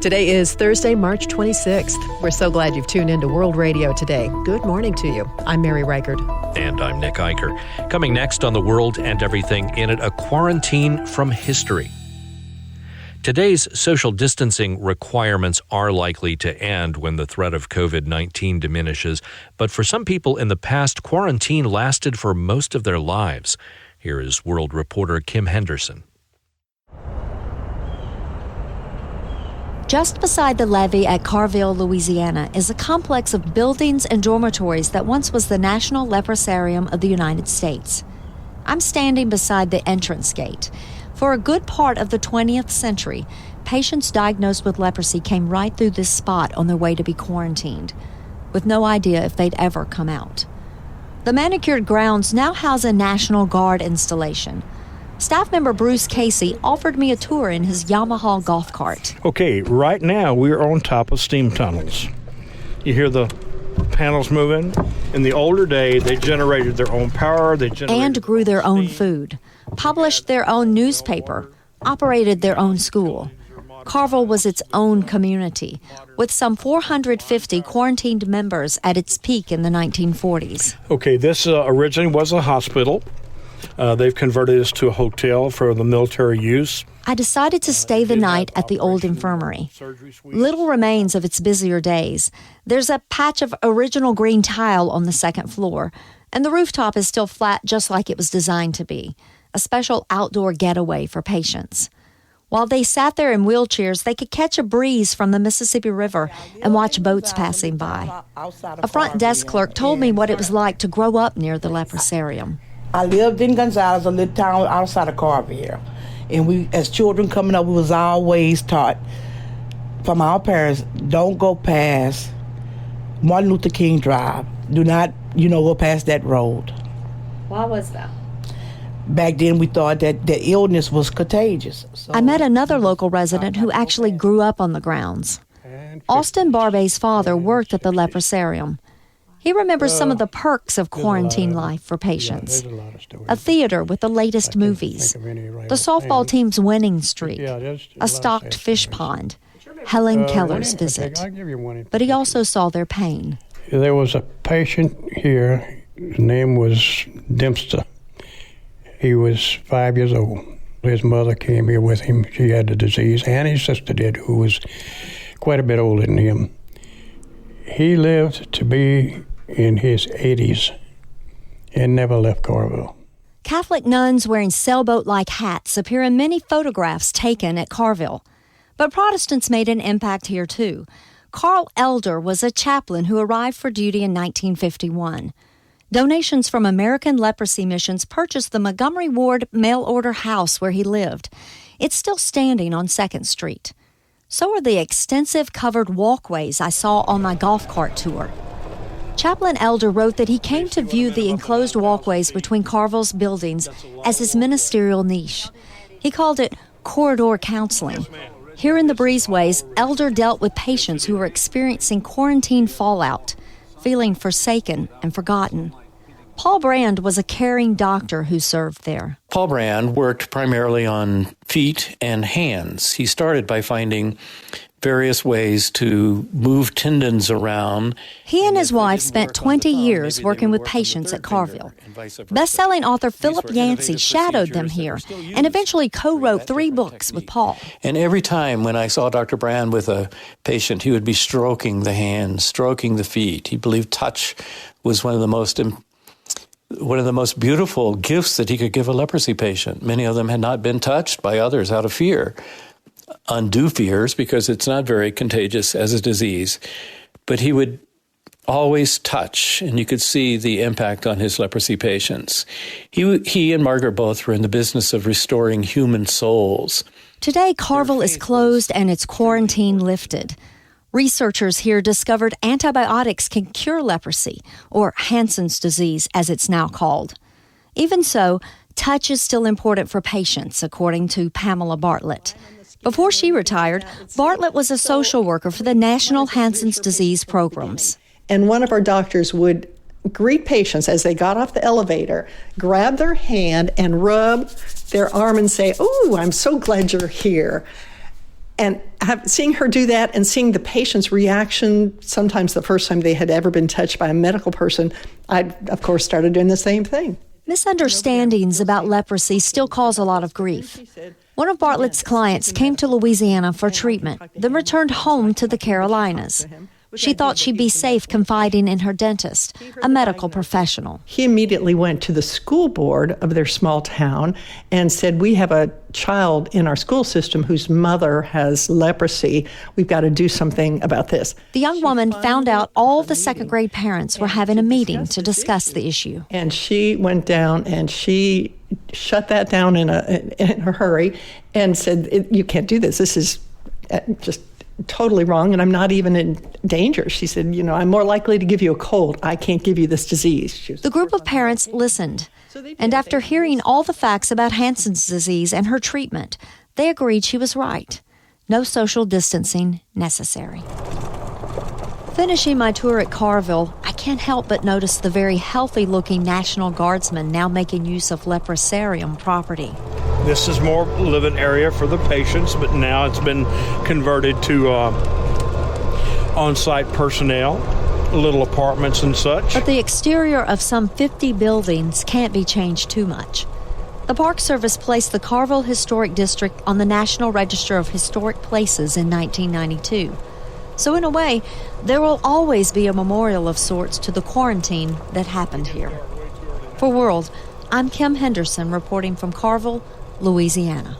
Today is Thursday, March 26th. We're so glad you've tuned into World Radio today. Good morning to you. I'm Mary Reichard. And I'm Nick Eicher. Coming next on The World and Everything in It, a quarantine from history. Today's social distancing requirements are likely to end when the threat of COVID-19 diminishes, but for some people in the past, quarantine lasted for most of their lives. Here is World reporter Kim Henderson. Just beside the levee at Carville, Louisiana, is a complex of buildings and dormitories that once was the National Leprosarium of the United States. I'm standing beside the entrance gate. For a good part of the 20th century, patients diagnosed with leprosy came right through this spot on their way to be quarantined, with no idea if they'd ever come out. The manicured grounds now house a National Guard installation. Staff member Bruce Casey offered me a tour in his Yamaha golf cart. Okay, right now we're on top of steam tunnels. You hear the panels moving. In the older day, they generated their own power. And grew their own food, published their own newspaper, operated their own school. Carville was its own community, with some 450 quarantined members at its peak in the 1940s. Okay, this originally was a hospital. They've converted this to a hotel for the military use. I decided to stay the night at the old infirmary. Little remains of its busier days. There's a patch of original green tile on the second floor, and the rooftop is still flat just like it was designed to be, a special outdoor getaway for patients. While they sat there in wheelchairs, they could catch a breeze from the Mississippi River and watch boats passing by. A front desk clerk told me what it was like to grow up near the leprosarium. I lived in Gonzales, a little town outside of Carville. And we, as children coming up, we was always taught from our parents, don't go past Martin Luther King Drive. Do not, go past that road. Why was that? Back then, we thought that the illness was contagious. So, I met another local resident who actually grew up on the grounds. Austin Barbay's father worked at the leprosarium. He remembers some of the perks of quarantine life for patients. A theater with the latest movies, the softball team's winning streak, a stocked fish pond, Helen Keller's visit. But he also saw their pain. There was a patient here, his name was Dempster. He was 5 years old. His mother came here with him. She had the disease, and his sister did, who was quite a bit older than him. He lived to be in his 80s and never left Carville. Catholic nuns wearing sailboat-like hats appear in many photographs taken at Carville. But Protestants made an impact here, too. Carl Elder was a chaplain who arrived for duty in 1951. Donations from American Leprosy Missions purchased the Montgomery Ward mail-order house where he lived. It's still standing on 2nd Street. So are the extensive covered walkways I saw on my golf cart tour. Chaplain Elder wrote that he came to view the enclosed walkways between Carville's buildings as his ministerial niche. He called it corridor counseling. Here in the breezeways, Elder dealt with patients who were experiencing quarantine fallout, feeling forsaken and forgotten. Paul Brand was a caring doctor who served there. Paul Brand worked primarily on feet and hands. He started by finding various ways to move tendons around. He and his wife spent 20 years working with patients at Carville. Best-selling author Philip Yancey shadowed them here and eventually co-wrote 3 books with Paul. And every time when I saw Dr. Brand with a patient, he would be stroking the hands, stroking the feet. He believed touch was one of the most beautiful gifts that he could give a leprosy patient. Many of them had not been touched by others out of fear. Undue fears, because it's not very contagious as a disease. But he would always touch, and you could see the impact on his leprosy patients. He and Margaret both were in the business of restoring human souls. Today, Carville is closed and its quarantine lifted. Researchers here discovered antibiotics can cure leprosy, or Hansen's disease, as it's now called. Even so, touch is still important for patients, according to Pamela Bartlett. Before she retired, Bartlett was a social worker for the National Hansen's Disease programs. And one of our doctors would greet patients as they got off the elevator, grab their hand and rub their arm and say, "Oh, I'm so glad you're here." And seeing her do that and seeing the patient's reaction, sometimes the first time they had ever been touched by a medical person, I, of course, started doing the same thing. Misunderstandings about leprosy still cause a lot of grief. One of Bartlett's clients came to Louisiana for treatment, then returned home to the Carolinas. She thought she'd be safe confiding in her dentist, a medical professional. He immediately went to the school board of their small town and said, we have a child in our school system whose mother has leprosy. We've got to do something about this. The young woman found out all the second-grade parents were having a meeting to discuss the issue. And she went down and she shut that down in a hurry and said, you can't do this. This is just totally wrong, and I'm not even in danger. She said, I'm more likely to give you a cold. I can't give you this disease. The group of parents listened, and after hearing all the facts about Hansen's disease and her treatment, they agreed she was right. No social distancing necessary. Finishing my tour at Carville, I can't help but notice the very healthy-looking National Guardsmen now making use of leprosarium property. This is more living area for the patients, but now it's been converted to on-site personnel, little apartments and such. But the exterior of some 50 buildings can't be changed too much. The Park Service placed the Carville Historic District on the National Register of Historic Places in 1992. So in a way, there will always be a memorial of sorts to the quarantine that happened here. For World, I'm Kim Henderson reporting from Carville, Louisiana.